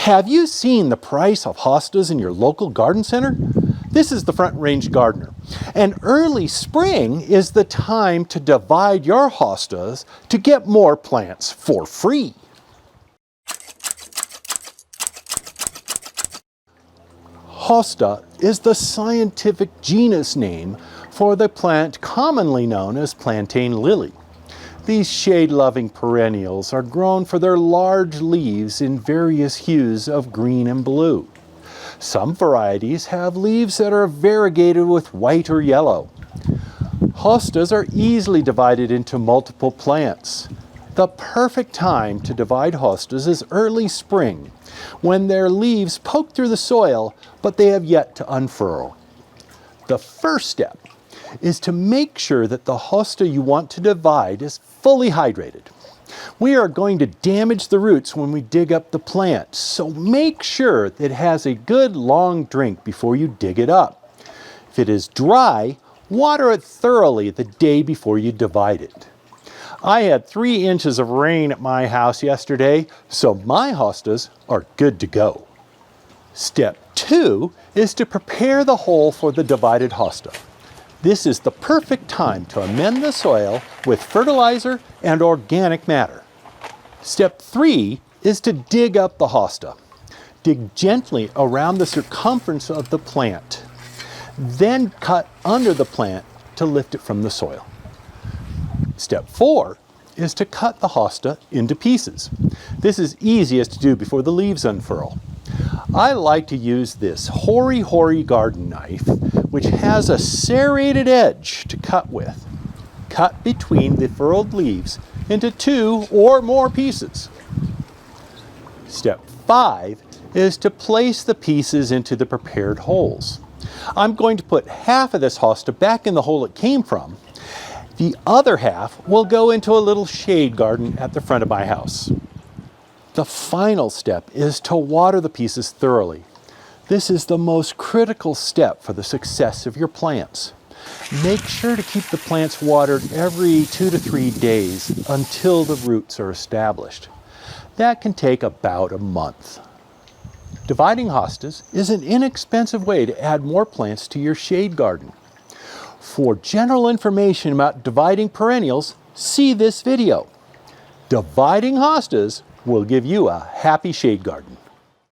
Have you seen the price of hostas in your local garden center? This is the Front Range Gardener, and early spring is the time to divide your hostas to get more plants for free. Hosta is the scientific genus name for the plant commonly known as plantain lily. These shade-loving perennials are grown for their large leaves in various hues of green and blue. Some varieties have leaves that are variegated with white or yellow. Hostas are easily divided into multiple plants. The perfect time to divide hostas is early spring, when their leaves poke through the soil, but they have yet to unfurl. The first step is to make sure that the hosta you want to divide is fully hydrated. We are going to damage the roots when we dig up the plant, so make sure that it has a good long drink before you dig it up. If it is dry, water it thoroughly the day before you divide it. I had 3 inches of rain at my house yesterday, so my hostas are good to go. Step 2 is to prepare the hole for the divided hosta. This is the perfect time to amend the soil with fertilizer and organic matter. Step 3 is to dig up the hosta. Dig gently around the circumference of the plant. Then cut under the plant to lift it from the soil. Step 4 is to cut the hosta into pieces. This is easiest to do before the leaves unfurl. I like to use this hoary garden knife, which has a serrated edge to cut with. Cut between the furled leaves into 2 or more pieces. Step 5 is to place the pieces into the prepared holes. I'm going to put half of this hosta back in the hole it came from. The other half will go into a little shade garden at the front of my house. The final step is to water the pieces thoroughly. This is the most critical step for the success of your plants. Make sure to keep the plants watered every 2 to 3 days until the roots are established. That can take about a month. Dividing hostas is an inexpensive way to add more plants to your shade garden. For general information about dividing perennials, see this video. Dividing hostas will give you a happy shade garden.